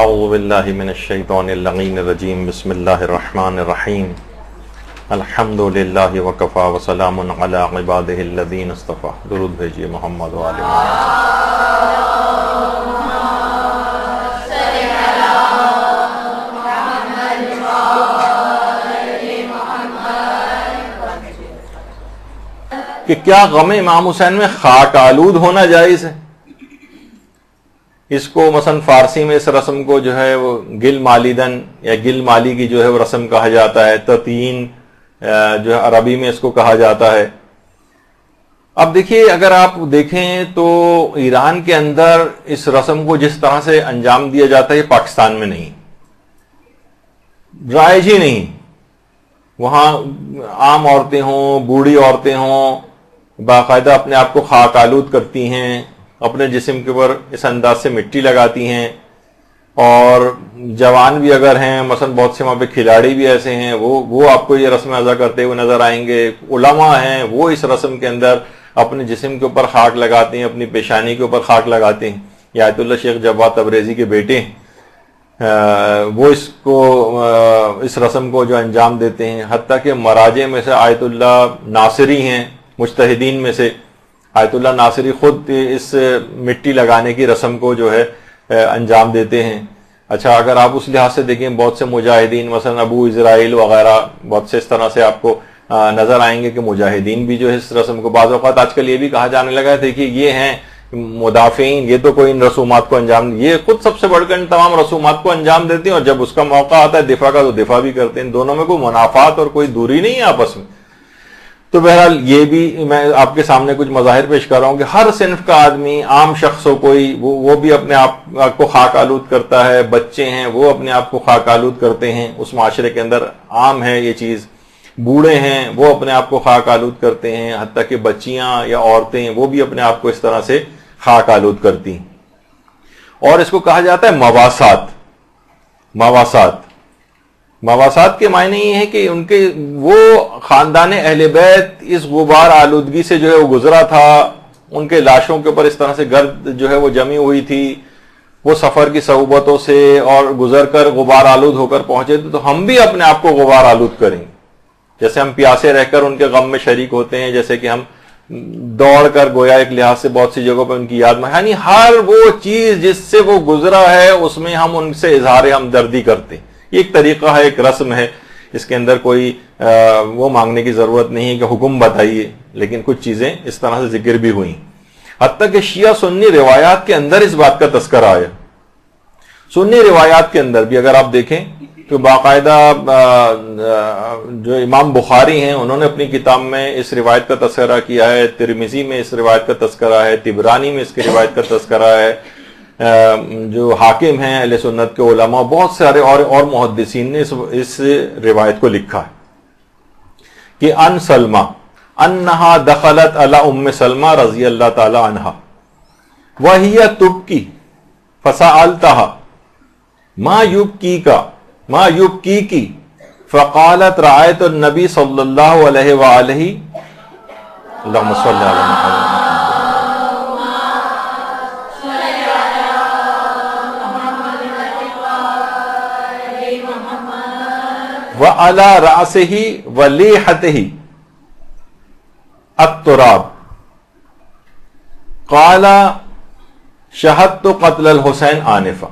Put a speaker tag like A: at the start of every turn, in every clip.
A: اعوذ باللہ من الشیطان اللعین الرجیم بسم اللہ الرحمن الرحیم الحمد للہ وکفا وسلام علی عبادہ الذین اصطفیٰ. درود بھیجیے محمد و آل محمد. کہ کیا غم امام حسین میں خاک آلود ہونا جائز ہے؟ اس کو مثلا فارسی میں اس رسم کو جو ہے وہ گل مالیدن یا گل مالی کی جو ہے وہ رسم کہا جاتا ہے. تطیین جو ہے عربی میں اس کو کہا جاتا ہے. اب دیکھیے اگر آپ دیکھیں تو ایران کے اندر اس رسم کو جس طرح سے انجام دیا جاتا ہے یہ پاکستان میں نہیں، رائج ہی نہیں. وہاں عام عورتیں ہوں، بوڑھی عورتیں ہوں، باقاعدہ اپنے آپ کو خاک آلود کرتی ہیں، اپنے جسم کے اوپر اس انداز سے مٹی لگاتی ہیں. اور جوان بھی اگر ہیں، مثلا بہت سے وہاں پہ کھلاڑی بھی ایسے ہیں، وہ آپ کو یہ رسم ادا کرتے ہوئے نظر آئیں گے. علماء ہیں وہ اس رسم کے اندر اپنے جسم کے اوپر خاک لگاتے ہیں، اپنی پیشانی کے اوپر خاک لگاتے ہیں. یہ آیت اللہ شیخ جواد تبریزی کے بیٹے ہیں، وہ اس رسم کو جو انجام دیتے ہیں. حتیٰ کہ مراجع میں سے آیت اللہ ناصری ہیں، مجتہدین میں سے آیت اللہ ناصری خود اس مٹی لگانے کی رسم کو جو ہے انجام دیتے ہیں. اچھا اگر آپ اس لحاظ سے دیکھیں بہت سے مجاہدین مثلا ابو اسرائیل وغیرہ بہت سے اس طرح سے آپ کو نظر آئیں گے کہ مجاہدین بھی جو ہے اس رسم کو بعض اوقات آج کل یہ بھی کہا جانے لگا ہے کہ یہ ہیں مدافعین، یہ تو کوئی ان رسومات کو انجام، یہ خود سب سے بڑھ کر ان تمام رسومات کو انجام دیتے ہیں، اور جب اس کا موقع آتا ہے دفاع کا تو دفاع بھی کرتے ہیں. دونوں میں کوئی منافات اور کوئی دوری نہیں ہے آپس میں. تو بہرحال یہ بھی میں آپ کے سامنے کچھ مظاہر پیش کر رہا ہوں کہ ہر صنف کا آدمی، عام شخص ہو کوئی، وہ بھی اپنے آپ کو خاک آلود کرتا ہے. بچے ہیں وہ اپنے آپ کو خاک آلود کرتے ہیں، اس معاشرے کے اندر عام ہے یہ چیز. بوڑھے ہیں وہ اپنے آپ کو خاک آلود کرتے ہیں، حتیٰ کہ بچیاں یا عورتیں وہ بھی اپنے آپ کو اس طرح سے خاک آلود کرتی ہیں. اور اس کو کہا جاتا ہے مواسات. مواسات کے معنی یہ ہے کہ ان کے وہ خاندان اہل بیت اس غبار آلودگی سے جو ہے وہ گزرا تھا، ان کے لاشوں کے اوپر اس طرح سے گرد جو ہے وہ جمی ہوئی تھی، وہ سفر کی صعوبتوں سے اور گزر کر غبار آلود ہو کر پہنچے تھے. تو ہم بھی اپنے آپ کو غبار آلود کریں گے. جیسے ہم پیاسے رہ کر ان کے غم میں شریک ہوتے ہیں، جیسے کہ ہم دوڑ کر گویا ایک لحاظ سے بہت سی جگہوں پہ ان کی یاد میں، یعنی ہر وہ چیز جس سے وہ گزرا ہے اس میں ہم ان سے اظہار ہمدردی کرتے ہیں. یہ ایک طریقہ ہے، ایک رسم ہے، اس کے اندر کوئی وہ مانگنے کی ضرورت نہیں ہے کہ حکم بتائیے، لیکن کچھ چیزیں اس طرح سے ذکر بھی ہوئیں. حتیٰ کہ شیعہ سنی روایات کے اندر اس بات کا تذکرہ آیا. سنی روایات کے اندر بھی اگر آپ دیکھیں تو باقاعدہ جو امام بخاری ہیں انہوں نے اپنی کتاب میں اس روایت کا تذکرہ کیا ہے، ترمذی میں اس روایت کا تذکرہ ہے، طبرانی میں اس کی روایت کا تذکرہ ہے. جو حاکم ہیں اہل سنت کے علماء بہت سارے اور محدثین نے اس روایت کو لکھا ہے کہ ان سلمہ انہا دخلت علی ام سلمہ رضی اللہ تعالی عنہا وہی تبکی فسألتہا ما یبکیکی فقالت رأیت النبی صلی اللہ علیہ وآلہ اللہم صلی علی محمد وعلی رأسہ ولیحتہ التراب قال شہدت قتل الحسین آنفا.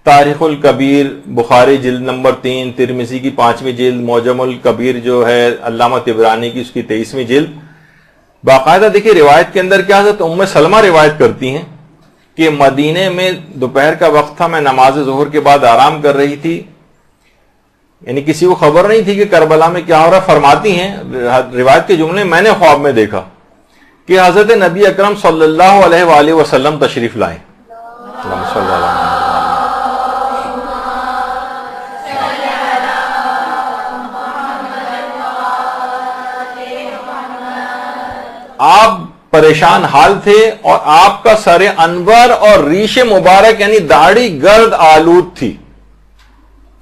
A: تاریخ الکبیر بخاری جلد نمبر 3، ترمذی کی 5ویں جلد، معجم الکبیر جو ہے علامہ طبرانی کی اس کی 23ویں جلد. باقاعدہ دیکھیے روایت کے اندر کیا حضرت ام سلمہ روایت کرتی ہیں کہ مدینے میں دوپہر کا وقت تھا، میں نماز ظہر کے بعد آرام کر رہی تھی، یعنی کسی کو خبر نہیں تھی کہ کربلا میں کیا ہو رہا. فرماتی ہیں روایت کے جملے میں نے خواب میں دیکھا کہ حضرت نبی اکرم صلی اللہ علیہ وآلہ وسلم تشریف لائے. آپ پریشان حال تھے اور آپ کا سر انور اور ریش مبارک یعنی داڑھی گرد آلود تھی.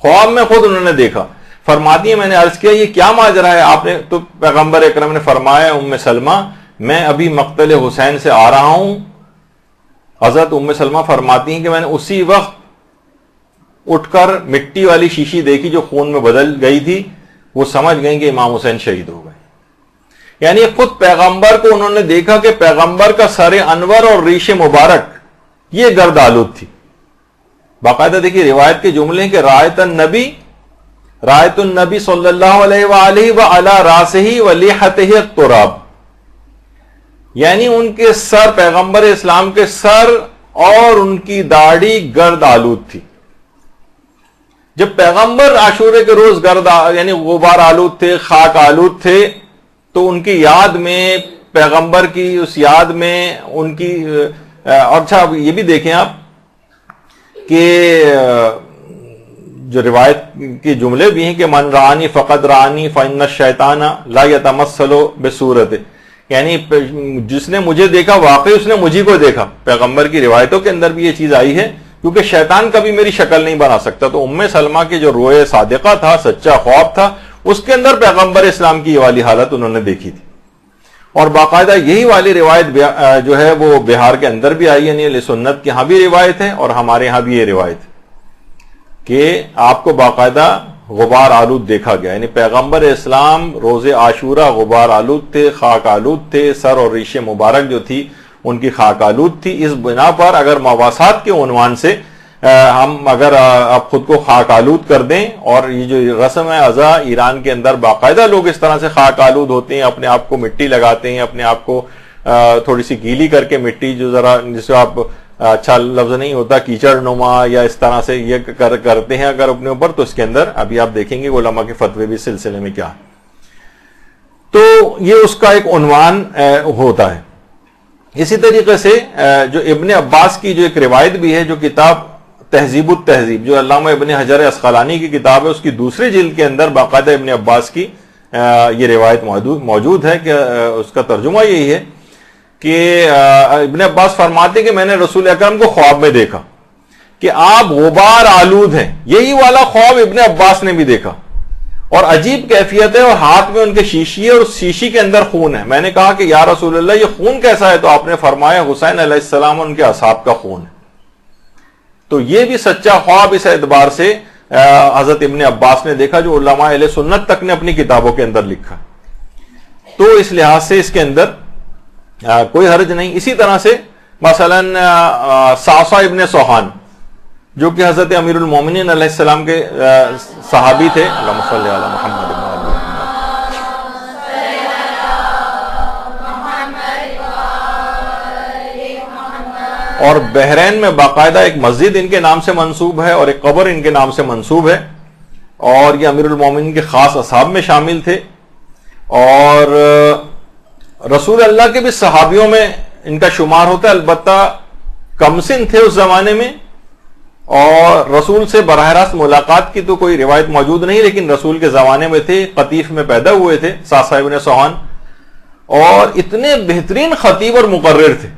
A: خواب میں خود انہوں نے دیکھا. فرماتی ہے میں نے عرض کیا یہ کیا ماجرا ہے؟ آپ نے تو پیغمبر اکرم نے فرمایا ام سلمہ میں ابھی مقتل حسین سے آ رہا ہوں. حضرت ام سلمہ فرماتی ہیں کہ میں نے اسی وقت اٹھ کر مٹی والی شیشی دیکھی جو خون میں بدل گئی تھی، وہ سمجھ گئیں کہ امام حسین شہید ہو گئے. یعنی خود پیغمبر کو انہوں نے دیکھا کہ پیغمبر کا سر انور اور ریش مبارک یہ گرد آلود تھی. باقاعدہ دیکھیے روایت کے جملے ہیں کہ رایت النبی صلی اللہ علیہ وآلہ وعلی راسہ ولیحتہ التراب، یعنی ان کے سر، پیغمبر اسلام کے سر اور ان کی داڑھی گرد آلود تھی. جب پیغمبر عاشورے کے روز گرد یعنی غبار آلود تھے، خاک آلود تھے، تو ان کی یاد میں، پیغمبر کی اس یاد میں ان کی اور اچھا یہ بھی دیکھیں آپ کہ جو روایت کے جملے بھی ہیں کہ من رانی فقد رانی فإن الشیطان لا يتمثل بصورت، یعنی جس نے مجھے دیکھا واقعی اس نے مجھے کو دیکھا. پیغمبر کی روایتوں کے اندر بھی یہ چیز آئی ہے، کیونکہ شیطان کبھی میری شکل نہیں بنا سکتا. تو ام سلمہ کے جو روئے صادقہ تھا، سچا خواب تھا، اس کے اندر پیغمبر اسلام کی یہ والی حالت انہوں نے دیکھی تھی. اور باقاعدہ یہی والی روایت جو ہے وہ بہار کے اندر بھی آئی، یعنی اہل سنت کے ہاں بھی روایت ہے اور ہمارے ہاں بھی یہ روایت ہے کہ آپ کو باقاعدہ غبار آلود دیکھا گیا. یعنی پیغمبر اسلام روز عاشورہ غبار آلود تھے، خاک آلود تھے، سر اور ریش مبارک جو تھی ان کی خاک آلود تھی. اس بنا پر اگر مواسات کے عنوان سے ہم اگر آپ خود کو خاک آلود کر دیں، اور یہ جو رسم ازا ایران کے اندر باقاعدہ لوگ اس طرح سے خاک آلود ہوتے ہیں، اپنے آپ کو مٹی لگاتے ہیں، اپنے آپ کو تھوڑی سی گیلی کر کے مٹی جو ذرا جس کو آپ اچھا لفظ نہیں ہوتا کیچڑ نما یا اس طرح سے یہ کرتے ہیں اگر اپنے اوپر، تو اس کے اندر ابھی آپ دیکھیں گے علماء کے فتوے بھی اس سلسلے میں کیا ہے. تو یہ اس کا ایک عنوان ہوتا ہے. اسی طریقے سے جو ابن عباس کی جو ایک روایت بھی ہے، جو کتاب تہذیب التہذیب جو علامہ ابن حجر عسقلانی کی کتاب ہے، اس کی دوسری جلد کے اندر باقاعدہ ابن عباس کی یہ روایت موجود ہے کہ اس کا ترجمہ یہی ہے کہ ابن عباس فرماتے کہ میں نے رسول اکرم کو خواب میں دیکھا کہ آپ غبار آلود ہیں. یہی والا خواب ابن عباس نے بھی دیکھا، اور عجیب کیفیت ہے، اور ہاتھ میں ان کے شیشی ہے اور اس شیشی کے اندر خون ہے. میں نے کہا کہ یا رسول اللہ یہ خون کیسا ہے؟ تو آپ نے فرمایا حسین علیہ السلام اور ان کے اصحاب کا خون ہے. تو یہ بھی سچا خواب اس اعتبار سے حضرت ابن عباس نے دیکھا، جو علماء اہل سنت تک نے اپنی کتابوں کے اندر لکھا. تو اس لحاظ سے اس کے اندر کوئی حرج نہیں. اسی طرح سے مثلا صعصع ابن سوحان جو کہ حضرت امیر المومنین علیہ السلام کے صحابی تھے، اللہم صلی علی محمد اور بحرین میں باقاعدہ ایک مسجد ان کے نام سے منسوب ہے اور ایک قبر ان کے نام سے منسوب ہے، اور یہ امیر المومنین کے خاص اصحاب میں شامل تھے، اور رسول اللہ کے بھی صحابیوں میں ان کا شمار ہوتا ہے. البتہ کم سن تھے اس زمانے میں، اور رسول سے براہ راست ملاقات کی تو کوئی روایت موجود نہیں، لیکن رسول کے زمانے میں تھے، قطیف میں پیدا ہوئے تھے صعصع ابن سوحان، اور اتنے بہترین خطیب اور مقرر تھے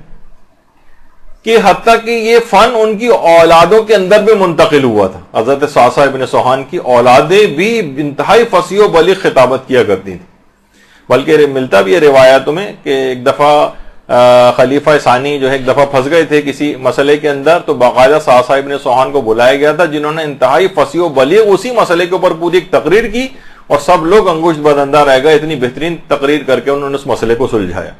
A: کہ حتیٰ کہ یہ فن ان کی اولادوں کے اندر بھی منتقل ہوا تھا. حضرت صعصع ابن سوحان کی اولادیں بھی انتہائی فصیح و بلیغ خطابت کیا کرتی تھیں. بلکہ ملتا بھی ہے روایاتوں میں کہ ایک دفعہ خلیفہ ثانی جو ہے ایک دفعہ پھنس گئے تھے کسی مسئلے کے اندر، تو باقاعدہ صعصع ابن سوحان کو بلایا گیا تھا، جنہوں نے انتہائی فصیح و بلیغ اسی مسئلے کے اوپر پوری ایک تقریر کی، اور سب لوگ انگشت بدندہ رہ گئے. اتنی بہترین تقریر کر کے انہوں نے اس مسئلے کو سلجھایا.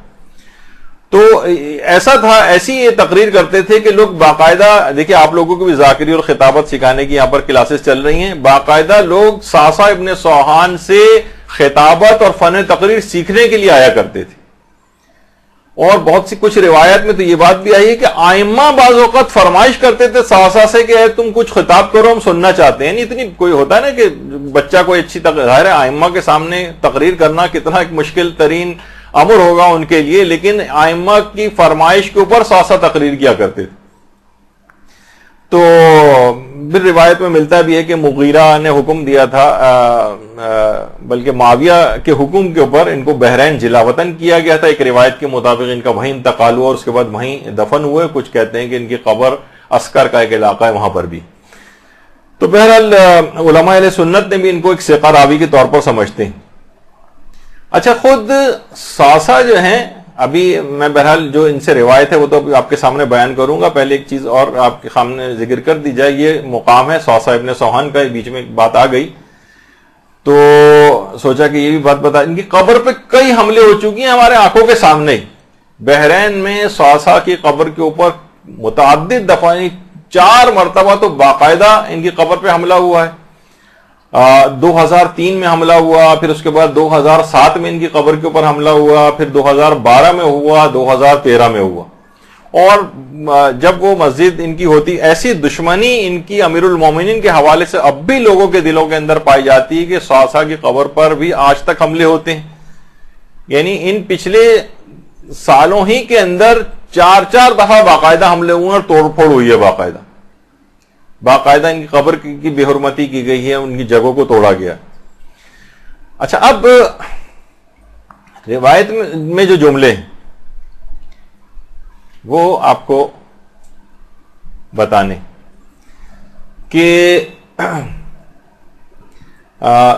A: تو ایسا تھا، ایسی یہ تقریر کرتے تھے کہ لوگ باقاعدہ، دیکھیں آپ لوگوں کو بھی ذاکری اور خطابت سکھانے کی یہاں پر کلاسز چل رہی ہیں، باقاعدہ لوگ صعصع ابن سوحان سے خطابت اور فن تقریر سیکھنے کے لیے آیا کرتے تھے. اور بہت سی کچھ روایت میں تو یہ بات بھی آئی ہے کہ آئمہ بعض اوقات فرمائش کرتے تھے صعصع سے کہ تم کچھ خطاب کرو، ہم سننا چاہتے ہیں. اتنی کوئی ہوتا ہے نا کہ بچہ کوئی اچھی ظاہر ہے آئمہ کے سامنے تقریر کرنا کتنا ایک مشکل ترین امر ہوگا ان کے لیے، لیکن آئمہ کی فرمائش کے اوپر صعصع تقریر کیا کرتے تھے. تو پھر روایت میں ملتا بھی ہے کہ مغیرہ نے حکم دیا تھا، بلکہ معاویہ کے حکم کے اوپر ان کو بحرین جلا وطن کیا گیا تھا. ایک روایت کے مطابق ان کا وہیں انتقال ہوا اور اس کے بعد وہیں دفن ہوئے. کچھ کہتے ہیں کہ ان کی قبر عسکر کا ایک علاقہ ہے وہاں پر بھی. تو بہرحال علماء اہل سنت نے بھی ان کو ایک ثقہ راوی کے طور پر سمجھتے ہیں. اچھا، خود صعصع جو ہیں ابھی میں بہرحال جو ان سے روایت ہے وہ تو ابھی آپ کے سامنے بیان کروں گا. پہلے ایک چیز اور آپ کے سامنے ذکر کر دی جائے. یہ مقام ہے صعصع ابن سوحان کا, بیچ میں ایک بات آ گئی تو سوچا کہ یہ بھی بات بتا. ان کی قبر پہ کئی حملے ہو چکی ہیں ہمارے آنکھوں کے سامنے. بحرین میں صعصع کی قبر کے اوپر متعدد دفعہ 4 مرتبہ تو باقاعدہ ان کی قبر پہ حملہ ہوا ہے. 2003 میں حملہ ہوا, پھر اس کے بعد 2007 میں ان کی قبر کے اوپر حملہ ہوا, پھر 2012 میں ہوا, 2013 میں ہوا. اور جب وہ مسجد ان کی ہوتی, ایسی دشمنی ان کی امیر المومنین کے حوالے سے اب بھی لوگوں کے دلوں کے اندر پائی جاتی ہے کہ صعصع کی قبر پر بھی آج تک حملے ہوتے ہیں. یعنی ان پچھلے سالوں ہی کے اندر 4 دفعہ باقاعدہ حملے ہوئے اور توڑ پھوڑ ہوئی ہے. باقاعدہ ان کی قبر کی بے حرمتی کی گئی ہے, ان کی جگہوں کو توڑا گیا. اچھا, اب روایت میں جو جملے ہیں وہ آپ کو بتانے کہ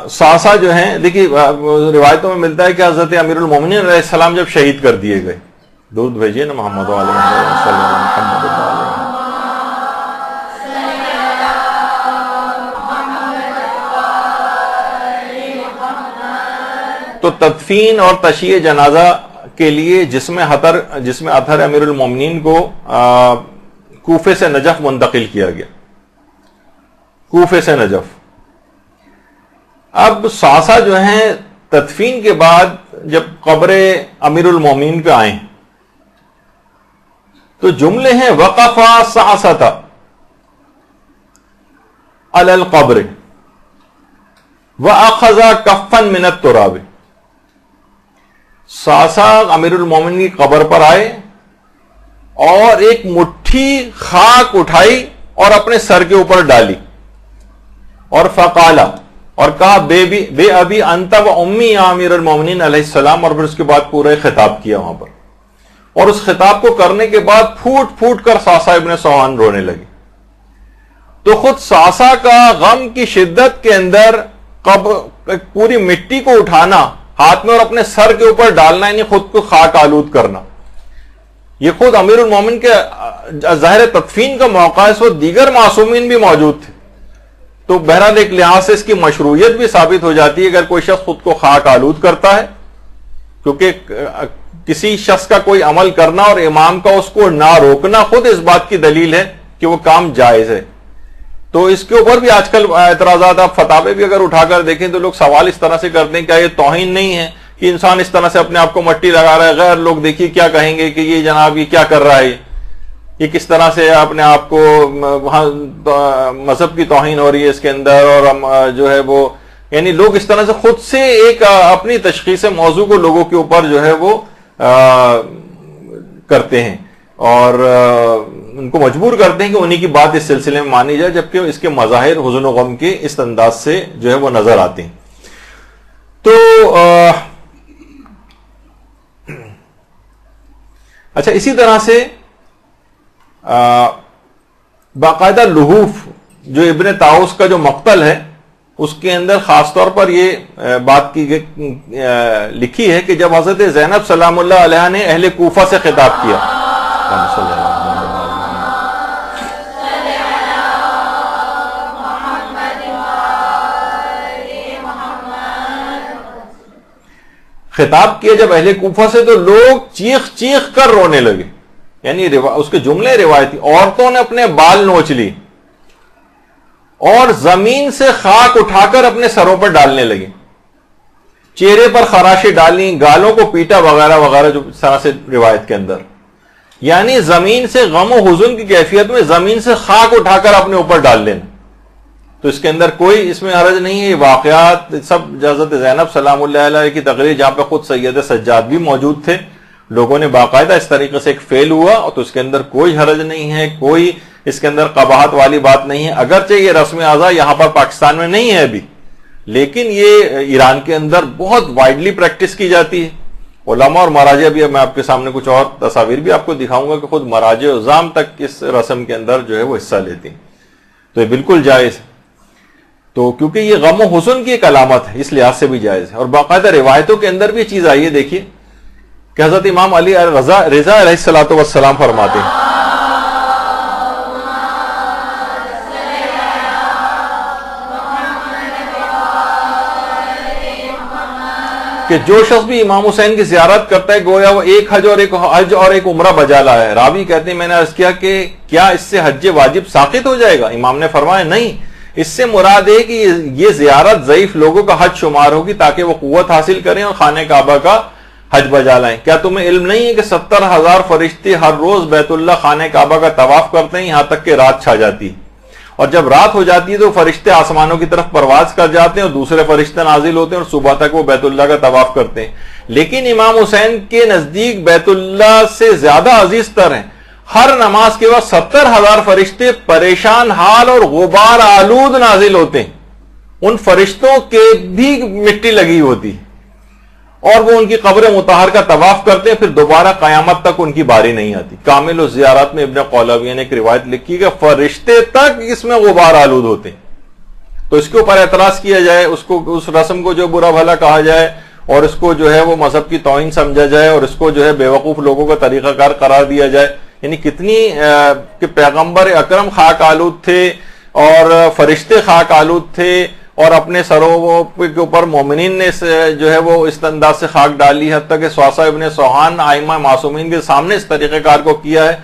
A: صعصع جو ہیں, دیکھیے روایتوں میں ملتا ہے کہ حضرت امیر المومنین علیہ السلام جب شہید کر دیے گئے, درود بھیجیے نا محمد علیہ وسلم, تو تدفین اور تشییع جنازہ کے لیے جسم اطہر امیر المومنین کو کوفے سے نجف منتقل کیا گیا. کوفے سے نجف. اب صعصع جو ہیں تدفین کے بعد جب قبر امیر المومنین پہ آئیں تو جملے ہیں وقف صعصة علی القبر واخذ کفا من التراب. صعصع امیر المومنین کی قبر پر آئے اور ایک مٹھی خاک اٹھائی اور اپنے سر کے اوپر ڈالی اور فقالا, اور کہا بے ابی انت و امی یا امیر المومنین علیہ السلام, اور پھر اس کے بعد پورا خطاب کیا وہاں پر. اور اس خطاب کو کرنے کے بعد پھوٹ پھوٹ کر صعصع ابن سوحان رونے لگے. تو خود صعصع کا غم کی شدت کے اندر پوری مٹی کو اٹھانا ہاتھ میں اور اپنے سر کے اوپر ڈالنا, یعنی خود کو خاک آلود کرنا, یہ خود امیر المومنین کے ظاہر تدفین کا موقع ہے. اس وقت دیگر معصومین بھی موجود تھے, تو بہرحال ایک لحاظ سے اس کی مشروعیت بھی ثابت ہو جاتی ہے اگر کوئی شخص خود کو خاک آلود کرتا ہے, کیونکہ کسی شخص کا کوئی عمل کرنا اور امام کا اس کو نہ روکنا خود اس بات کی دلیل ہے کہ وہ کام جائز ہے. تو اس کے اوپر بھی آج کل اعتراضات, آپ فتاوے بھی اگر اٹھا کر دیکھیں تو لوگ سوال اس طرح سے کرتے ہیں, کیا یہ توہین نہیں ہے کہ انسان اس طرح سے اپنے آپ کو مٹی لگا رہا ہے, غیر لوگ دیکھیے کیا کہیں گے کہ یہ جناب یہ کیا کر رہا ہے, یہ کس طرح سے اپنے آپ کو وہاں مذہب کی توہین ہو رہی ہے اس کے اندر, اور جو ہے وہ یعنی لوگ اس طرح سے خود سے ایک اپنی تشخیص موضوع کو لوگوں کے اوپر جو ہے وہ کرتے ہیں اور ان کو مجبور کرتے ہیں کہ انہی کی بات اس سلسلے میں مانی جائے, جبکہ اس کے مظاہر حزن و غم کے اس انداز سے جو ہے وہ نظر آتے ہیں. تو اچھا, اسی طرح سے باقاعدہ لحوف جو ابن طاؤس کا جو مقتل ہے اس کے اندر خاص طور پر یہ بات کی لکھی ہے کہ جب حضرت زینب سلام اللہ علیہ نے اہل کوفہ سے خطاب کیا, خطاب کیا جب اہل کوفہ سے, تو لوگ چیخ چیخ کر رونے لگے. یعنی اس کے جملے روایتی, عورتوں نے اپنے بال نوچ لی اور زمین سے خاک اٹھا کر اپنے سروں پر ڈالنے لگے, چہرے پر خراشیں ڈالیں, گالوں کو پیٹا وغیرہ وغیرہ, جو اس طرح سے روایت کے اندر. یعنی زمین سے غم و حزن کی کیفیت میں زمین سے خاک اٹھا کر اپنے اوپر ڈال لینا. تو اس کے اندر کوئی اس میں حرج نہیں ہے. یہ واقعات سب حضرت زینب سلام اللہ علیہ کی تقریر, جہاں پہ خود سید سجاد بھی موجود تھے, لوگوں نے باقاعدہ اس طریقے سے ایک فیل ہوا, اور تو اس کے اندر کوئی حرج نہیں ہے, کوئی اس کے اندر قباحت والی بات نہیں ہے. اگرچہ یہ رسم اعضاء یہاں پر پاکستان میں نہیں ہے ابھی, لیکن یہ ایران کے اندر بہت وائڈلی پریکٹس کی جاتی ہے. علماء اور مراجع بھی, میں آپ کے سامنے کچھ اور تصاویر بھی آپ کو دکھاؤں گا کہ خود مراجع عظام تک اس رسم کے اندر جو ہے وہ حصہ لیتے ہیں. تو یہ بالکل جائز ہے. تو کیونکہ یہ غم و حزن کی ایک علامت ہے, اس لحاظ سے بھی جائز ہے. اور باقاعدہ روایتوں کے اندر بھی یہ چیز آئی ہے. دیکھیے کہ حضرت امام علی رضا علیہ الصلوۃ والسلام فرماتے ہیں کہ جو شخص بھی امام حسین کی زیارت کرتا ہے گویا وہ ایک حج اور ایک عمرہ بجا لایا ہے۔ راوی کہتے ہیں میں نے عرض کیا کہ کیا اس سے حج واجب ساقط ہو جائے گا؟ امام نے فرمایا نہیں، اس سے مراد ہے کہ یہ زیارت ضعیف لوگوں کا حج شمار ہوگی تاکہ وہ قوت حاصل کریں اور خانہ کعبہ کا حج بجا لائیں۔ کیا تمہیں علم نہیں ہے کہ 70,000 فرشتے ہر روز بیت اللہ خانہ کعبہ کا طواف کرتے ہیں یہاں تک کہ رات چھا جاتی ہے، اور جب رات ہو جاتی ہے تو فرشتے آسمانوں کی طرف پرواز کر جاتے ہیں اور دوسرے فرشتے نازل ہوتے ہیں اور صبح تک وہ بیت اللہ کا طواف کرتے ہیں، لیکن امام حسین کے نزدیک بیت اللہ سے زیادہ عزیز تر ہیں۔ ہر نماز کے بعد 70,000 فرشتے پریشان حال اور غبار آلود نازل ہوتے ہیں، ان فرشتوں کے بھی مٹی لگی ہوتی ہے، اور وہ ان کی قبر مطہر کا طواف کرتے ہیں، پھر دوبارہ قیامت تک ان کی باری نہیں آتی۔ کامل الزیارات میں ابن قولابی نے ایک روایت لکھی کہ فرشتے تک اس میں غبار آلود ہوتے ہیں۔ تو اس کے اوپر اعتراض کیا جائے، اس رسم کو جو برا بھلا کہا جائے اور اس کو جو ہے وہ مذہب کی توہین سمجھا جائے اور اس کو جو ہے بیوقوف لوگوں کا طریقہ کار قرار دیا جائے، یعنی کتنی کہ پیغمبر اکرم خاک آلود تھے اور فرشتے خاک آلود تھے، اور اپنے سروں کے اوپر مومنین نے جو ہے وہ اس انداز سے خاک ڈالی، حتیٰ کہ سواسا ابن سوہان ائمہ معصومین کے سامنے اس طریقہ کار کو کیا ہے۔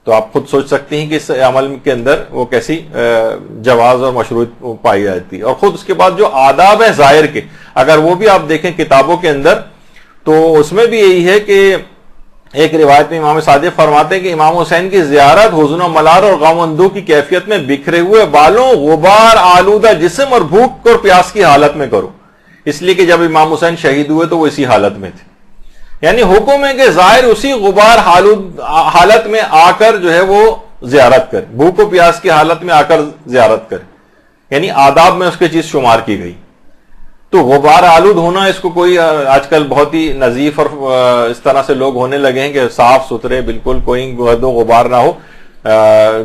A: تو آپ خود سوچ سکتے ہیں کہ اس عمل کے اندر وہ کیسی جواز اور مشروط پائی جاتی ہے۔ اور خود اس کے بعد جو آداب ہیں ظاہر کے، اگر وہ بھی آپ دیکھیں کتابوں کے اندر تو اس میں بھی یہی ہے کہ ایک روایت میں امام صادق فرماتے ہیں کہ امام حسین کی زیارت حزن و ملال اور غم اندوہ کی کیفیت میں بکھرے ہوئے بالوں، غبار آلودہ جسم اور بھوک اور پیاس کی حالت میں کرو، اس لیے کہ جب امام حسین شہید ہوئے تو وہ اسی حالت میں تھے۔ یعنی حکم ہے کہ ظاہر اسی غبار حالت میں آ کر جو ہے وہ زیارت کرے، بھوک و پیاس کی حالت میں آ کر زیارت کرے، یعنی آداب میں اس کی چیز شمار کی گئی۔ تو غبار آلود ہونا، اس کو کوئی آج کل بہت ہی نظیف اور اس طرح سے لوگ ہونے لگے ہیں کہ صاف ستھرے بالکل کوئی گرد و غبار نہ ہو،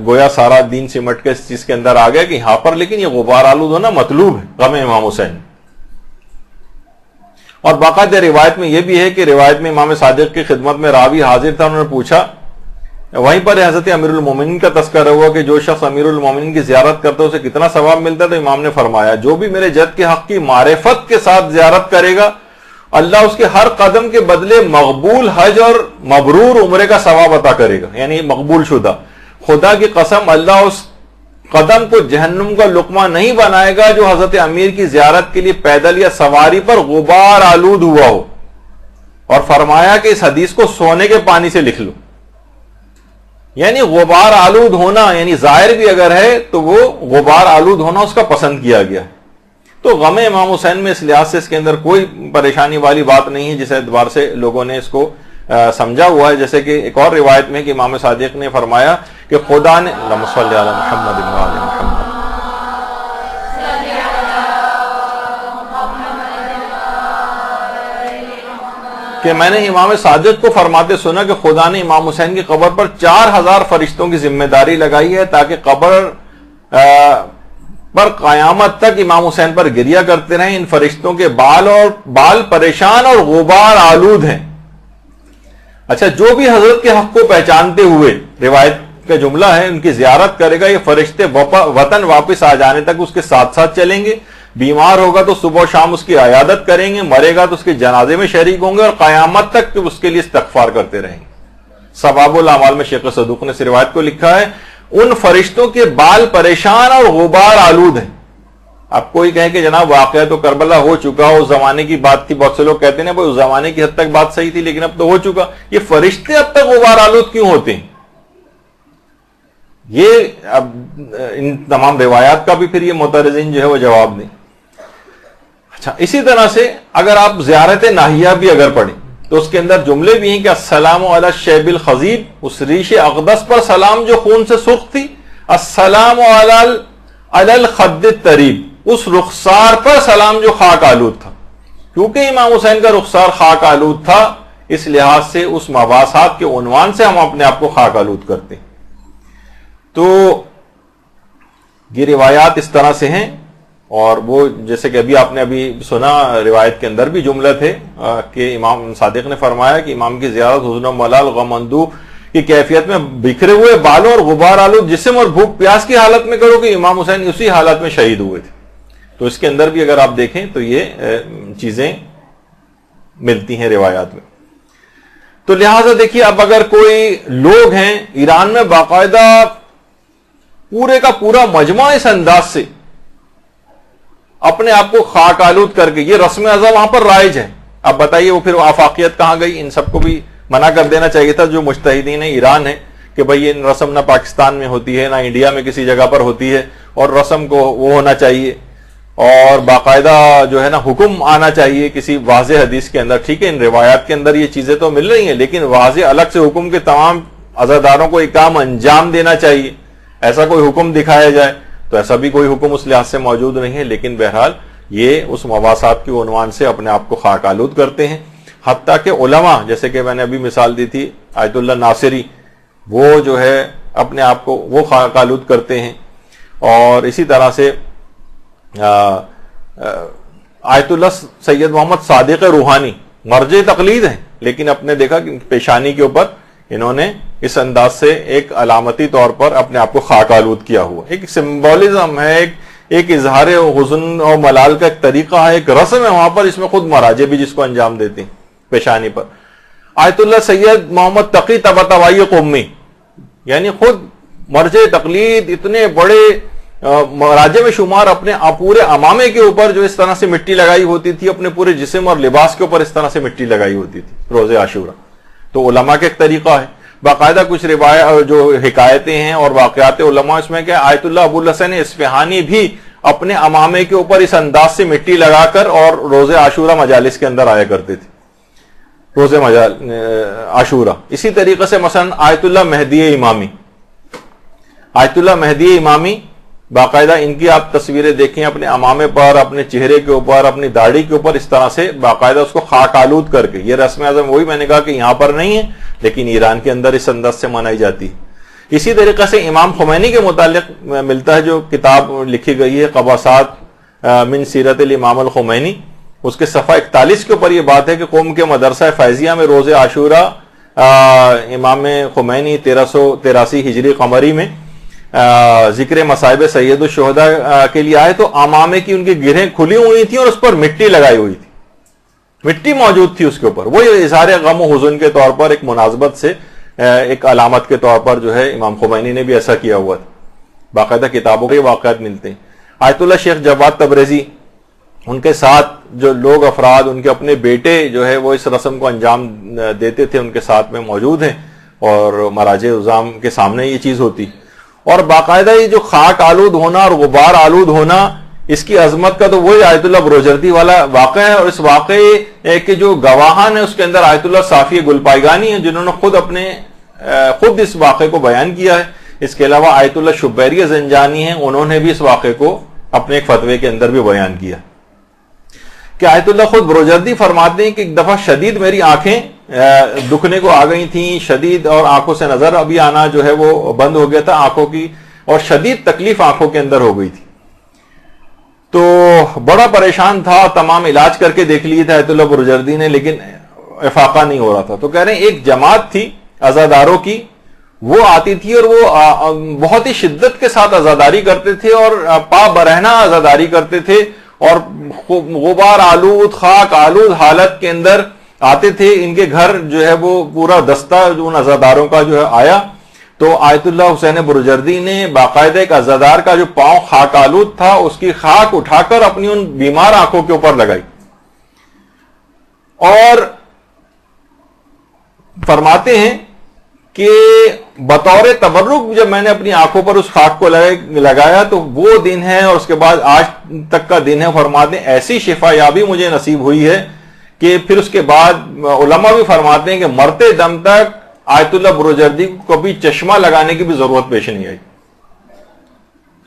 A: گویا سارا دین سمٹ کے اس چیز کے اندر آ گیا کہ یہاں پر لیکن یہ غبار آلود ہونا مطلوب ہے غم امام حسین۔ اور باقاعدہ روایت میں یہ بھی ہے کہ روایت میں امام صادق کی خدمت میں راوی حاضر تھا، انہوں نے پوچھا، وہیں پر حضرت امیر المومنین کا تذکرہ ہوا کہ جو شخص امیر المومنین کی زیارت کرتا ہے اسے کتنا ثواب ملتا ہے؟ تو امام نے فرمایا جو بھی میرے جد کے حق کی معرفت کے ساتھ زیارت کرے گا اللہ اس کے ہر قدم کے بدلے مقبول حج اور مبرور عمرے کا ثواب عطا کرے گا، یعنی مقبول شدہ۔ خدا کی قسم اللہ اس قدم کو جہنم کا لقمہ نہیں بنائے گا جو حضرت امیر کی زیارت کے لیے پیدل یا سواری پر غبار آلود ہوا ہو، اور فرمایا کہ اس حدیث کو سونے کے پانی سے لکھ لو۔ یعنی غبار آلود ہونا، یعنی ظاہر بھی اگر ہے تو وہ غبار آلود ہونا اس کا پسند کیا گیا ہے۔ تو غم امام حسین میں اس لحاظ سے اس کے اندر کوئی پریشانی والی بات نہیں ہے جس اعتبار سے لوگوں نے اس کو سمجھا ہوا ہے۔ جیسے کہ ایک اور روایت میں کہ امام صادق نے فرمایا کہ خدا نے اللہم صلی علی محمد و علی محمد کہ میں نے امام صادق کو فرماتے سنا کہ خدا نے امام حسین کی قبر پر 4000 فرشتوں کی ذمہ داری لگائی ہے تاکہ قبر پر قیامت تک امام حسین پر گریہ کرتے رہیں۔ ان فرشتوں کے بال پریشان اور غبار آلود ہیں۔ اچھا، جو بھی حضرت کے حق کو پہچانتے ہوئے، روایت کا جملہ ہے، ان کی زیارت کرے گا، یہ فرشتے وطن واپس آ جانے تک اس کے ساتھ ساتھ چلیں گے۔ بیمار ہوگا تو صبح و شام اس کی عیادت کریں گے، مرے گا تو اس کے جنازے میں شریک ہوں گے، اور قیامت تک اس کے لیے استغفار کرتے رہیں گے۔ ثواب الاعمال میں شیخ صدوق نے اس روایت کو لکھا ہے، ان فرشتوں کے بال پریشان اور غبار آلود ہیں۔ آپ کوئی کہیں کہ جناب واقعہ تو کربلا ہو چکا، اس زمانے کی بات تھی، بہت سے لوگ کہتے ہیں اس زمانے کی حد تک بات صحیح تھی لیکن اب تو ہو چکا، یہ فرشتے اب تک غبار آلود کیوں ہوتے ہیں؟ یہ اب ان تمام روایات کا بھی پھر یہ معترضین جو ہے وہ جواب دیں۔ اچھا، اسی طرح سے اگر آپ زیارت ناہیہ بھی اگر پڑھیں تو اس کے اندر جملے بھی ہیں کہ السلام علی الشیب الخضیب، اس ریش اقدس پر سلام جو خون سے سرخ تھی، السلام علی الخد الطریب، اس رخسار پر سلام جو خاک آلود تھا۔ کیونکہ امام حسین کا رخسار خاک آلود تھا، اس لحاظ سے اس مباحثات کے عنوان سے ہم اپنے آپ کو خاک آلود کرتے ہیں۔ تو یہ روایات اس طرح سے ہیں، اور وہ جیسے کہ ابھی آپ نے ابھی سنا روایت کے اندر بھی جملہ تھے کہ امام صادق نے فرمایا کہ امام کی زیارت حزن و ملال غم اندوہ کی کیفیت میں بکھرے ہوئے بالوں اور غبار آلود جسم اور بھوک پیاس کی حالت میں کرو کہ امام حسین اسی حالت میں شہید ہوئے تھے. تو اس کے اندر بھی اگر آپ دیکھیں تو یہ چیزیں ملتی ہیں روایات میں. تو لہٰذا دیکھیے اب اگر کوئی لوگ ہیں ایران میں باقاعدہ پورے کا پورا مجمع اس انداز سے اپنے آپ کو خاک آلود کر کے, یہ رسم ازا وہاں پر رائج ہے, اب بتائیے وہ پھر آفاقیت کہاں گئی؟ ان سب کو بھی منع کر دینا چاہیے تھا جو مجتہدین ایران ہے کہ بھئی یہ رسم نہ پاکستان میں ہوتی ہے نہ انڈیا میں کسی جگہ پر ہوتی ہے, اور رسم کو وہ ہونا چاہیے اور باقاعدہ جو ہے نا حکم آنا چاہیے کسی واضح حدیث کے اندر. ٹھیک ہے ان روایات کے اندر یہ چیزیں تو مل رہی ہیں لیکن واضح الگ سے حکم کے تمام عزاداروں کو ایک کام انجام دینا چاہیے, ایسا کوئی حکم دکھایا جائے تو ایسا بھی کوئی حکم اس لحاظ سے موجود نہیں ہے. لیکن بہرحال یہ اس مواسات کے عنوان سے اپنے آپ کو خاک آلود کرتے ہیں. حتیٰ کہ علماء جیسے کہ میں نے ابھی مثال دی تھی آیت اللہ ناصری, وہ جو ہے اپنے آپ کو وہ خاک آلود کرتے ہیں. اور اسی طرح سے آیت اللہ سید محمد صادق روحانی مرجع تقلید ہیں لیکن اپنے دیکھا کہ پیشانی کے اوپر انہوں نے اس انداز سے ایک علامتی طور پر اپنے آپ کو خاک آلود کیا ہوا. ایک سمبولزم ہے, ایک اظہار حزن اور ملال کا ایک طریقہ ہے, ایک رسم ہے وہاں پر, اس میں خود مراجع بھی جس کو انجام دیتے ہیں پیشانی پر. آیت اللہ سید محمد تقی طباطبائی قومی یعنی خود مرجع تقلید اتنے بڑے مراجع میں شمار اپنے پورے امامے کے اوپر جو اس طرح سے مٹی لگائی ہوتی تھی, اپنے پورے جسم اور لباس کے اوپر اس طرح سے مٹی لگائی ہوتی تھی روز عاشورہ. تو علماء کا ایک طریقہ ہے. باقاعدہ کچھ روایت جو حکایتیں ہیں اور واقعات علماء اس میں کہ آیت اللہ ابو الحسن اصفہانی بھی اپنے امامے کے اوپر اس انداز سے مٹی لگا کر اور روز عاشورہ مجالس کے اندر آیا کرتے تھے, روز عاشورہ. اسی طریقے سے مثلا آیت اللہ مہدی امامی, آیت اللہ مہدی امامی باقاعدہ ان کی آپ تصویریں دیکھیں اپنے امامے پر, اپنے چہرے کے اوپر, اپنی داڑھی کے اوپر اس طرح سے باقاعدہ اس کو خاک آلود کر کے. یہ رسم اعظم وہی میں نے کہا کہ یہاں پر نہیں ہے لیکن ایران کے اندر اس انداز سے منائی جاتی ہے. اسی طریقے سے امام خمینی کے متعلق ملتا ہے جو کتاب لکھی گئی ہے قباسات من سیرت الامام الخمینی, اس کے صفحہ 41 کے اوپر یہ بات ہے کہ قوم کے مدرسہ فیضیہ میں روز عاشورہ امام خمینی 1383 ہجری قمری میں ذکر مصائب سید الشہداء کے لیے آئے تو امامے کی ان کی گرہیں کھلی ہوئی تھیں اور اس پر مٹی لگائی ہوئی تھی, مٹی موجود تھی اس کے اوپر. وہ اظہار غم و حزن کے طور پر ایک مناسبت سے ایک علامت کے طور پر جو ہے امام خمینی نے بھی ایسا کیا ہوا تھا. باقاعدہ کتابوں کے واقعات ملتے ہیں. آیت اللہ شیخ جواد تبریزی, ان کے ساتھ جو لوگ افراد ان کے اپنے بیٹے جو ہے وہ اس رسم کو انجام دیتے تھے, ان کے ساتھ میں موجود ہیں اور مراجع عظام کے سامنے یہ چیز ہوتی. اور باقاعدہ یہ جو خاک آلود ہونا اور غبار آلود ہونا, اس کی عظمت کا تو وہی آیت اللہ بروجردی والا واقعہ ہے. اور اس واقعے کے جو گواہان ہیں اس کے اندر آیت اللہ صافی گلپائگانی ہیں جنہوں نے خود اس واقعے کو بیان کیا ہے. اس کے علاوہ آیت اللہ شبیری زنجانی ہیں, انہوں نے بھی اس واقعے کو اپنے ایک فتوے کے اندر بھی بیان کیا کہ آیت اللہ خود بروجردی فرماتے ہیں کہ ایک دفعہ شدید میری آنکھیں دکھنے کو آ گئی تھیں, شدید, اور آنکھوں سے نظر ابھی آنا جو ہے وہ بند ہو گیا تھا آنکھوں کی, اور شدید تکلیف آنکھوں کے اندر ہو گئی تھی. تو بڑا پریشان تھا, تمام علاج کر کے دیکھ لیے تھے آیت اللہ بروجردی نے لیکن افاقہ نہیں ہو رہا تھا. تو کہہ رہے ہیں ایک جماعت تھی عزاداروں کی, وہ آتی تھی اور وہ بہت ہی شدت کے ساتھ عزاداری کرتے تھے اور پا برہنہ عزاداری کرتے تھے اور غبار آلود خاک آلود حالت کے اندر آتے تھے. ان کے گھر جو ہے وہ پورا دستہ جو ان عزاداروں کا جو ہے آیا تو آیت اللہ حسین بروجردی نے باقاعدہ ایک عزادار کا جو پاؤں خاک آلود تھا اس کی خاک اٹھا کر اپنی ان بیمار آنکھوں کے اوپر لگائی اور فرماتے ہیں کہ بطور تبرک جب میں نے اپنی آنکھوں پر اس خاک کو لگایا تو وہ دن ہے اور اس کے بعد آج تک کا دن ہے. فرماتے ہیں ایسی شفا یابی مجھے نصیب ہوئی ہے کہ پھر اس کے بعد علماء بھی فرماتے ہیں کہ مرتے دم تک آیت اللہ بروجردی کو کبھی چشمہ لگانے کی بھی ضرورت پیش نہیں آئی.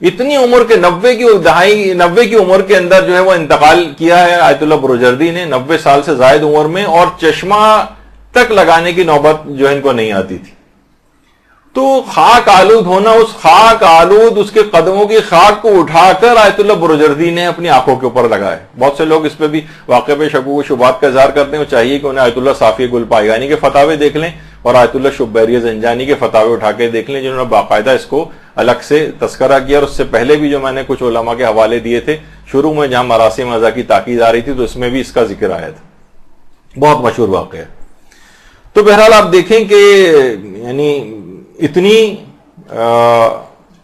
A: اتنی عمر کے 90 کی عمر کے اندر جو ہے وہ انتقال کیا ہے آیت اللہ بروجردی نے, 90 سال سے زائد عمر میں, اور چشمہ تک لگانے کی نوبت جو ہے ان کو نہیں آتی تھی. تو خاک آلود ہونا، اس خاک آلود اس کے قدموں کی خاک کو اٹھا کر آیت اللہ بروجردی نے اپنی آنکھوں کے اوپر لگائے. بہت سے لوگ اس پہ بھی واقع پہ شکوک و شبہات کا اظہار کرتے ہیں. وہ چاہیے کہ انہیں آیت اللہ صافی گلپائگانی کے فتاوے دیکھ لیں اور آیت اللہ شبیری زنجانی کے فتاوے اٹھا کے دیکھ لیں، جنہوں نے باقاعدہ اس کو الگ سے تذکرہ کیا. اور اس سے پہلے بھی جو میں نے کچھ علماء کے حوالے دیے تھے شروع میں جہاں مراسم ازا کی تاکید آ رہی تھی، تو اس میں بھی اس کا ذکر آیا تھا. بہت مشہور واقعہ ہے. تو بہرحال آپ دیکھیں کہ یعنی اتنی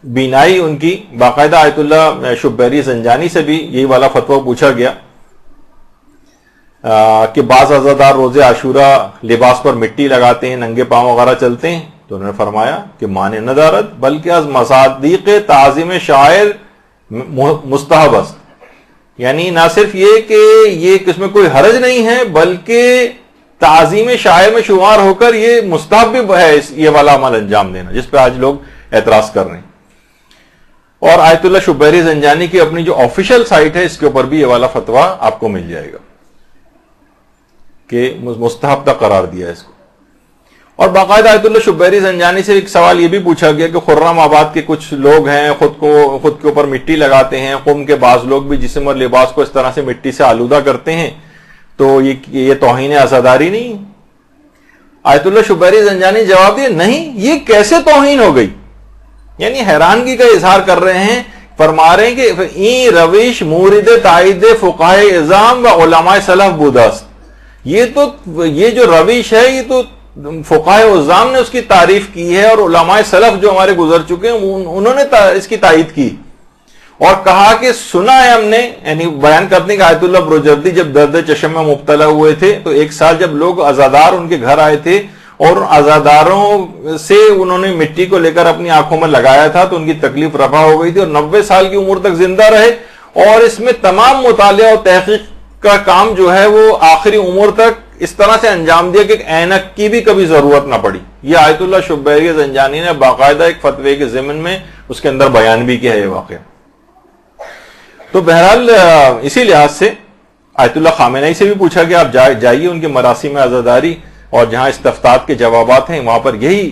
A: بینائی ان کی. باقاعدہ آیت اللہ شبیری زنجانی سے بھی یہی والا فتویٰ پوچھا گیا کہ بعض عزادار روز عاشورہ لباس پر مٹی لگاتے ہیں، ننگے پاؤں وغیرہ چلتے ہیں. تو انہوں نے فرمایا کہ مانے ندارت بلکہ از مصادیق تعظیم شاعر مستحب است. یعنی نہ صرف یہ کہ یہ اس میں کوئی حرج نہیں ہے، بلکہ تعظیم شاعر میں شمار ہو کر یہ مستحب بھی ہے یہ والا عمل انجام دینا، جس پہ آج لوگ اعتراض کر رہے ہیں. اور آیت اللہ شبیری زنجانی کی اپنی جو آفیشیل سائٹ ہے اس کے اوپر بھی یہ والا فتویٰ آپ کو مل جائے گا کہ مستحب تک قرار دیا ہے اس کو. اور باقاعدہ آیت اللہ شبیری زنجانی سے ایک سوال یہ بھی پوچھا گیا کہ خرم آباد کے کچھ لوگ ہیں خود کے اوپر مٹی لگاتے ہیں، قوم کے بعض لوگ بھی جسم اور لباس کو اس طرح سے مٹی سے آلودہ کرتے ہیں، تو یہ توہین عزاداری نہیں؟ آیت اللہ شبیری زنجانی جواب دیا نہیں، یہ کیسے توہین ہو گئی. یعنی حیرانگی کا اظہار کر رہے ہیں. فرما رہے ہیں کہ این روش مورد تائید فقہاء اعظام و علماء سلف بوداست. یہ جو روش ہے یہ تو فقہاء اعظام نے اس کی تعریف کی ہے، اور علماء سلف جو ہمارے گزر چکے ہیں انہوں نے اس کی تائید کی. اور کہا کہ سنا ہے ہم نے، یعنی بیان کرتے ہیں کہ آیت اللہ بروجردی جب درد چشم میں مبتلا ہوئے تھے تو ایک سال جب لوگ عزادار ان کے گھر آئے تھے اور عزاداروں سے انہوں نے مٹی کو لے کر اپنی آنکھوں میں لگایا تھا تو ان کی تکلیف رفع ہو گئی تھی، اور 90 سال کی عمر تک زندہ رہے. اور اس میں تمام مطالعہ اور تحقیق کا کام جو ہے وہ آخری عمر تک اس طرح سے انجام دیا کہ ایک اینک کی بھی کبھی ضرورت نہ پڑی. یہ آیت اللہ شبیری زنجانی نے باقاعدہ ایک فتوے کے ضمن میں اس کے اندر بیان بھی کیا ہے یہ واقعہ. تو بہرحال اسی لحاظ سے آیت اللہ خامنہئی سے بھی پوچھا کہ آپ جائیے ان کے مراسم عزاداری اور جہاں استفتاءات کے جوابات ہیں وہاں پر یہی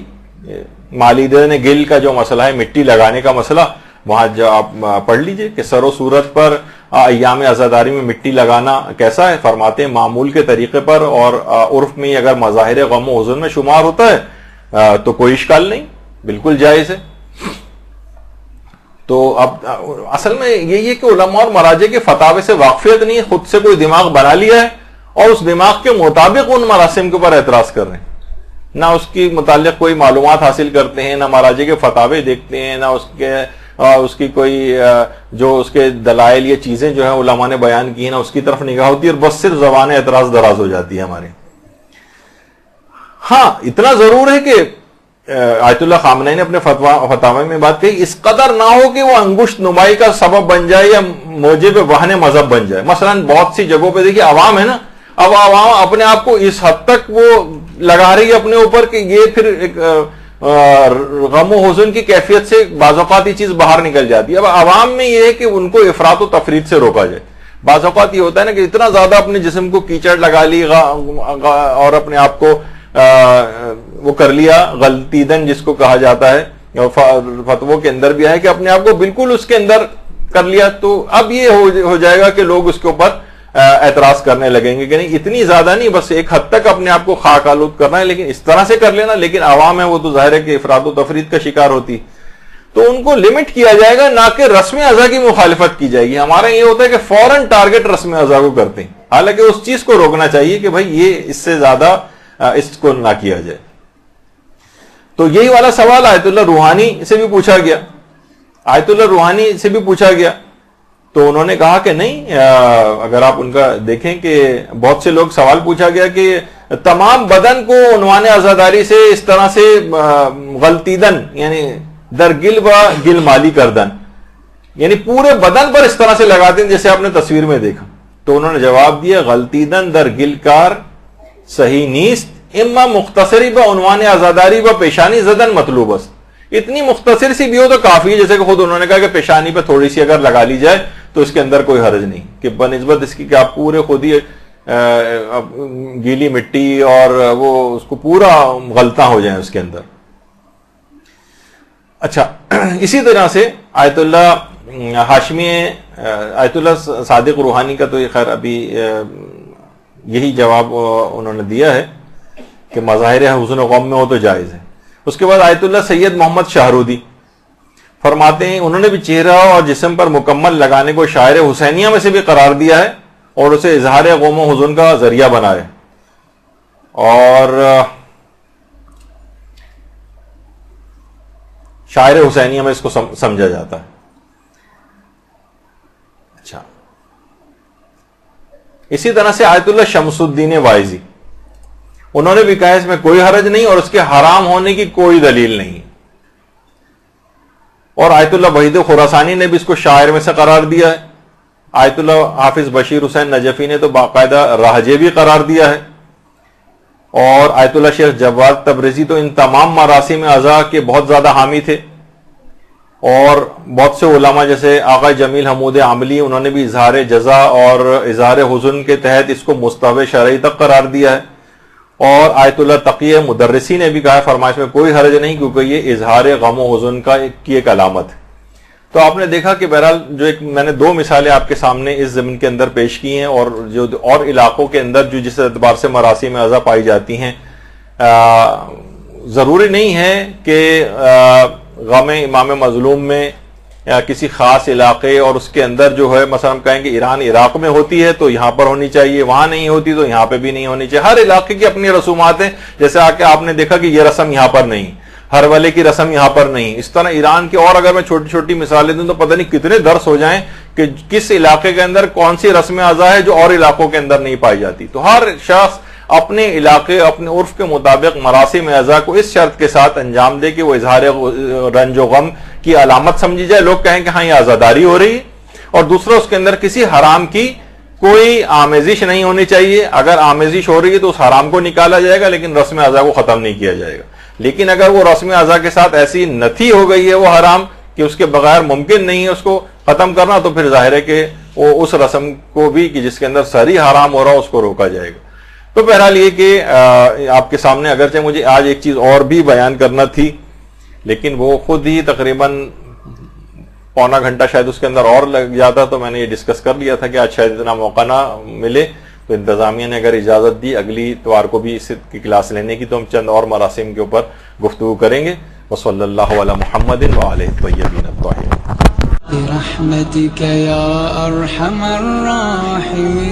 A: مالیدین گل کا جو مسئلہ ہے، مٹی لگانے کا مسئلہ، وہاں آپ پڑھ لیجئے کہ سر و صورت پر ایام عزاداری میں مٹی لگانا کیسا ہے. فرماتے ہیں معمول کے طریقے پر اور عرف میں اگر مظاہر غم و حزن میں شمار ہوتا ہے تو کوئی اشکال نہیں، بالکل جائز ہے. تو اب اصل میں یہی ہے کہ علماء اور مراجع کے فتاوے سے واقفیت نہیں ہے، خود سے کوئی دماغ بنا لیا ہے اور اس دماغ کے مطابق ان مراسم کے اوپر اعتراض کر رہے ہیں. نہ اس کی متعلق کوئی معلومات حاصل کرتے ہیں، نہ مراجع کے فتاوے دیکھتے ہیں، نہ اس کی کوئی جو اس کے دلائل یا چیزیں جو ہیں علماء نے بیان کی ہیں، نہ اس کی طرف نگاہ ہوتی ہے، اور بس صرف زبان اعتراض دراز ہو جاتی ہے ہمارے. ہاں اتنا ضرور ہے کہ آیت اللہ خامنہئی نے اپنے فتاوے میں بات کہی، اس قدر نہ ہو کہ وہ انگشت نمائی کا سبب بن جائے یا موجب وہن مذہب بن جائے. مثلا بہت سی جگہوں پہ دیکھیے عوام ہے نا، اب عوام اپنے آپ کو اس حد تک وہ لگا رہی ہے اپنے اوپر کہ یہ پھر ایک غم و حزن کی کیفیت سے بعض اوقات یہ چیز باہر نکل جاتی ہے. اب عوام میں یہ ہے کہ ان کو افراط و تفرید سے روکا جائے. بعض اوقات یہ ہوتا ہے نا کہ اتنا زیادہ اپنے جسم کو کیچڑ لگا لی اور اپنے آپ کو وہ کر لیا غلطیدن جس کو کہا جاتا ہے، فتووں کے اندر بھی ہے کہ اپنے آپ کو بالکل اس کے اندر کر لیا. تو اب یہ ہو جائے گا کہ لوگ اس کے اوپر اعتراض کرنے لگیں گے کہ نہیں اتنی زیادہ نہیں، بس ایک حد تک اپنے آپ کو خاک آلود کرنا ہے، لیکن اس طرح سے کر لینا. لیکن عوام ہے وہ تو ظاہر ہے کہ افراد و تفرید کا شکار ہوتی، تو ان کو لمٹ کیا جائے گا، نہ کہ رسم ازا کی مخالفت کی جائے گی. ہمارا یہ ہوتا ہے کہ فوراً ٹارگٹ رسم ازا کو کرتے ہیں، حالانکہ اس چیز کو روکنا چاہیے کہ بھائی یہ اس سے زیادہ اس کو نہ کیا جائے. تو یہی والا سوال آیت اللہ روحانی سے بھی پوچھا گیا. آیت اللہ روحانی سے بھی پوچھا گیا تو انہوں نے کہا کہ نہیں، اگر آپ ان کا دیکھیں کہ بہت سے لوگ سوال پوچھا گیا کہ تمام بدن کو عنوان عزاداری سے اس طرح سے غلطیدن یعنی در گل و گل مالی کردن، یعنی پورے بدن پر اس طرح سے لگاتے ہیں جیسے آپ نے تصویر میں دیکھا. تو انہوں نے جواب دیا غلطیدن در گل کار صحیح نیست، اما مختصری با عنوان عزاداری با پیشانی زدن مطلوب است. اتنی مختصر سی بھی ہو تو کافی ہے، جیسے کہ خود انہوں نے کہا کہ پیشانی پہ تھوڑی سی اگر لگا لی جائے تو اس کے اندر کوئی حرج نہیں، کہ بنسبت اس کی کہ آپ پورے خود ہی گیلی مٹی اور وہ اس کو پورا غلطاں ہو جائیں اس کے اندر. اچھا، اسی طرح سے آیت اللہ ہاشمی آیت اللہ صادق روحانی کا تو یہ خیر ابھی یہی جواب انہوں نے دیا ہے کہ مظاہر حسن و غم میں ہو تو جائز ہے۔ اس کے بعد آیت اللہ سید محمد شاہرودی فرماتے ہیں انہوں نے بھی چہرہ اور جسم پر مکمل لگانے کو شاعر حسینیہ میں سے بھی قرار دیا ہے اور اسے اظہار غم و حزن کا ذریعہ بنایا ہے، اور شاعر حسینیہ میں اس کو سمجھا جاتا ہے۔ اچھا، اسی طرح سے آیت اللہ شمس الدین وائزی انہوں نے بھی کہا اس میں کوئی حرج نہیں اور اس کے حرام ہونے کی کوئی دلیل نہیں، اور آیت اللہ وحید خراسانی نے بھی اس کو شاعر میں سے قرار دیا ہے۔ آیت اللہ حافظ بشیر حسین نجفی نے تو باقاعدہ راہجے بھی قرار دیا ہے، اور آیت اللہ شیخ جواد تبریزی تو ان تمام مراسم اعضاء کے بہت زیادہ حامی تھے، اور بہت سے علماء جیسے آقا جمیل حمود عاملی انہوں نے بھی اظہار جزا اور اظہار حزن کے تحت اس کو مستحب شرعی تک قرار دیا ہے، اور آیت اللہ تقی مدرسی نے بھی کہا ہے فرمائش میں کوئی حرج نہیں کیونکہ یہ اظہار غم و حزن کی ایک علامت ہے۔ تو آپ نے دیکھا کہ بہرحال جو ایک میں نے دو مثالیں آپ کے سامنے اس ضمن کے اندر پیش کی ہیں، اور جو اور علاقوں کے اندر جو جس اعتبار سے مراسم اعضاء پائی جاتی ہیں، ضروری نہیں ہے کہ غم امام مظلوم میں یا کسی خاص علاقے اور اس کے اندر جو ہے مثلا ہم کہیں کہ ایران عراق میں ہوتی ہے تو یہاں پر ہونی چاہیے، وہاں نہیں ہوتی تو یہاں پہ بھی نہیں ہونی چاہیے۔ ہر علاقے کی اپنی رسومات ہیں، جیسے آ کے آپ نے دیکھا کہ یہ رسم یہاں پر نہیں، ہر والے کی رسم یہاں پر نہیں، اس طرح ایران کی اور اگر میں چھوٹی چھوٹی مثالیں دوں تو پتہ نہیں کتنے درس ہو جائیں کہ کس علاقے کے اندر کون سی رسم اعضاء ہے جو اور علاقوں کے اندر نہیں پائی جاتی۔ تو ہر شخص اپنے علاقے اپنے عرف کے مطابق مراسم اعضاء کو اس شرط کے ساتھ انجام دے کہ وہ اظہار رنج و غم کی علامت سمجھی جائے، لوگ کہیں کہ ہاں یہ عزاداری ہو رہی ہے، اور دوسرا اس کے اندر کسی حرام کی کوئی آمیزش نہیں ہونی چاہیے۔ اگر آمیزش ہو رہی ہے تو اس حرام کو نکالا جائے گا لیکن رسم اعضاء کو ختم نہیں کیا جائے گا، لیکن اگر وہ رسم اعضاء کے ساتھ ایسی نتھی ہو گئی ہے وہ حرام کہ اس کے بغیر ممکن نہیں ہے اس کو ختم کرنا، تو پھر ظاہر ہے کہ وہ اس رسم کو بھی کہ جس کے اندر صریح حرام ہو رہا اس کو روکا جائے گا۔ تو بہرحال یہ کہ آپ کے سامنے اگرچہ مجھے آج ایک چیز اور بھی بیان کرنا تھی لیکن وہ خود ہی تقریباً پونا گھنٹہ شاید اس کے اندر اور لگ جاتا، تو میں نے یہ ڈسکس کر لیا تھا کہ آج شاید اتنا موقع نہ ملے، تو انتظامیہ نے اگر اجازت دی اگلی اتوار کو بھی اس کی کلاس لینے کی تو ہم چند اور مراسم کے اوپر گفتگو کریں گے۔ وصلی اللہ علی محمد وآلہ الطیبین الطاہرین۔
B: برحمتك يا أرحم الراحمين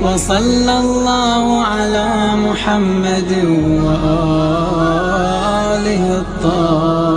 B: وصلى الله على محمد وآله الطاهرين۔